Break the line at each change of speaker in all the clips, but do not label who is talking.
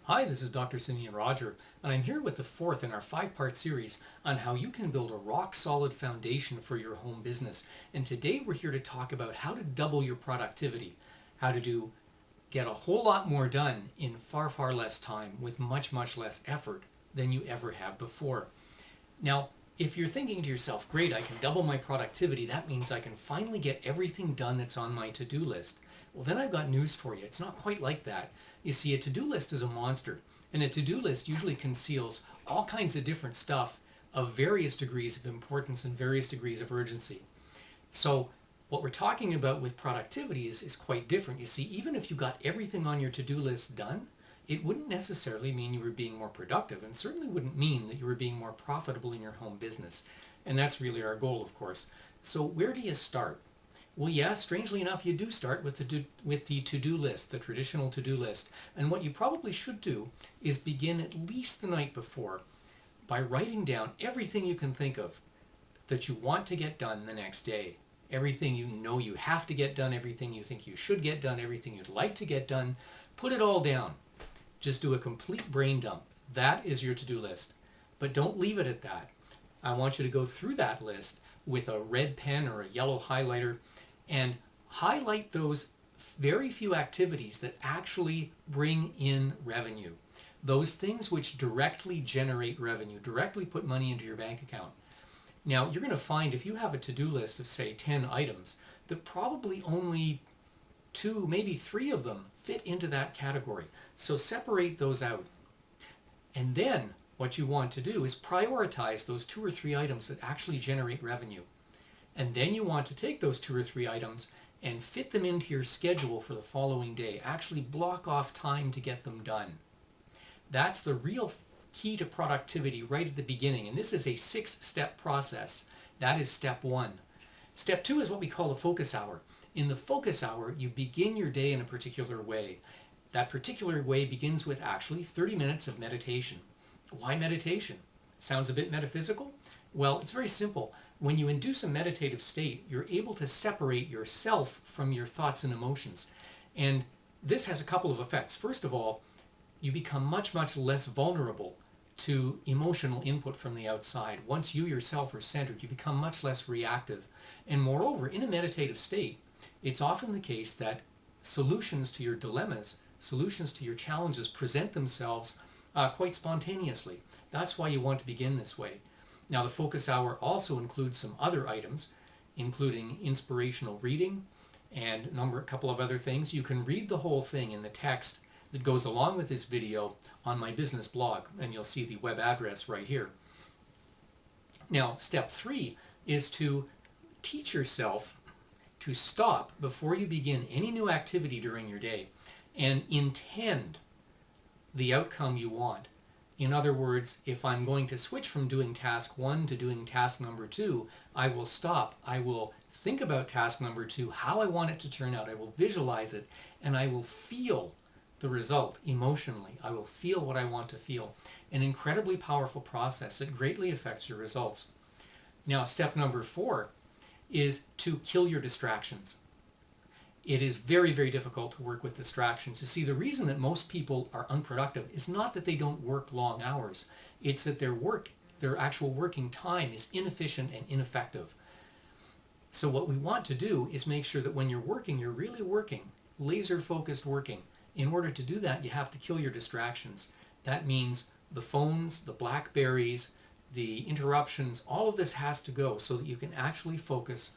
Hi, this is Dr. Simeon Roger, and I'm here with the fourth in our five-part series on how you can build a rock-solid foundation for your home business. And today we're here to talk about how to double your productivity, how to get a whole lot more done in far, far less time with much, much less effort than you ever have before. Now, if you're thinking to yourself, great, I can double my productivity, that means I can finally get everything done that's on my to-do list. Well, then I've got news for you. It's not quite like that. You see, a to-do list is a monster, and a to-do list usually conceals all kinds of different stuff of various degrees of importance and various degrees of urgency. So what we're talking about with productivity is quite different. You see, even if you got everything on your to-do list done, it wouldn't necessarily mean you were being more productive, and certainly wouldn't mean that you were being more profitable in your home business. And that's really our goal, of course. So where do you start? Well, yeah, strangely enough, you do start with the to-do list, the traditional to-do list. And what you probably should do is begin at least the night before by writing down everything you can think of that you want to get done the next day. Everything you know you have to get done, everything you think you should get done, everything you'd like to get done. Put it all down. Just do a complete brain dump. That is your to-do list. But don't leave it at that. I want you to go through that list with a red pen or a yellow highlighter and highlight those very few activities that actually bring in revenue. Those things which directly generate revenue, directly put money into your bank account. Now, you're going to find if you have a to-do list of, say, 10 items, that probably only 2, maybe 3 of them fit into that category. So separate those out. And then what you want to do is prioritize those 2 or 3 items that actually generate revenue. And then you want to take those 2 or 3 items and fit them into your schedule for the following day. Actually block off time to get them done. That's the real key to productivity right at the beginning. And this is a 6-step process. That is step 1. Step 2 is what we call a focus hour. In the focus hour, you begin your day in a particular way. That particular way begins with actually 30 minutes of meditation. Why meditation? Sounds a bit metaphysical? Well, it's very simple. When you induce a meditative state, you're able to separate yourself from your thoughts and emotions. And this has a couple of effects. First of all, you become much, much less vulnerable to emotional input from the outside. Once you yourself are centered, you become much less reactive. And moreover, in a meditative state, it's often the case that solutions to your dilemmas, solutions to your challenges present themselves quite spontaneously. That's why you want to begin this way. Now, the focus hour also includes some other items, including inspirational reading and a couple of other things. You can read the whole thing in the text that goes along with this video on my business blog, and you'll see the web address right here. Now, step 3 is to teach yourself to stop before you begin any new activity during your day and intend the outcome you want. In other words, if I'm going to switch from doing task 1 to doing task number 2, I will stop. I will think about task number 2, how I want it to turn out. I will visualize it, and I will feel the result emotionally. I will feel what I want to feel. An incredibly powerful process that greatly affects your results. Now, step number 4 is to kill your distractions. It is very, very difficult to work with distractions. You see, the reason that most people are unproductive is not that they don't work long hours. It's that their actual working time is inefficient and ineffective. So what we want to do is make sure that when you're working, you're really working, laser-focused working. In order to do that, you have to kill your distractions. That means the phones, the Blackberries, the interruptions, all of this has to go so that you can actually focus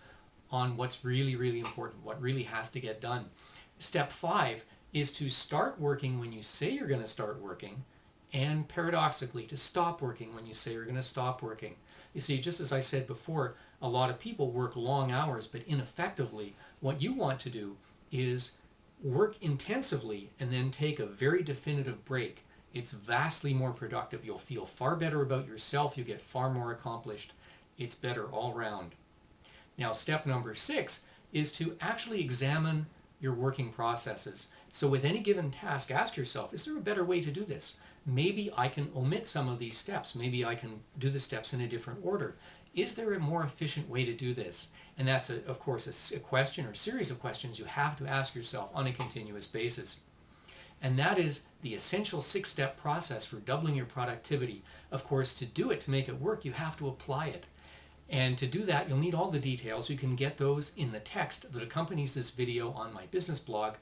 on what's really, really important, what really has to get done. Step 5 is to start working when you say you're going to start working, and paradoxically, to stop working when you say you're going to stop working. You see, just as I said before, a lot of people work long hours, but ineffectively. What you want to do is work intensively and then take a very definitive break. It's vastly more productive. You'll feel far better about yourself. You get far more accomplished. It's better all round. Now, step number 6 is to actually examine your working processes. So with any given task, ask yourself, is there a better way to do this? Maybe I can omit some of these steps. Maybe I can do the steps in a different order. Is there a more efficient way to do this? And that's, of course, a question or series of questions you have to ask yourself on a continuous basis. And that is the essential 6-step process for doubling your productivity. Of course, to do it, to make it work, you have to apply it. And to do that, you'll need all the details. You can get those in the text that accompanies this video on my business blog.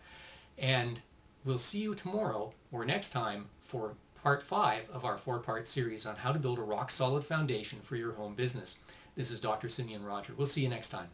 And we'll see you tomorrow or next time for part 5 of our 4-part series on how to build a rock-solid foundation for your home business. This is Dr. Simeon Roger. We'll see you next time.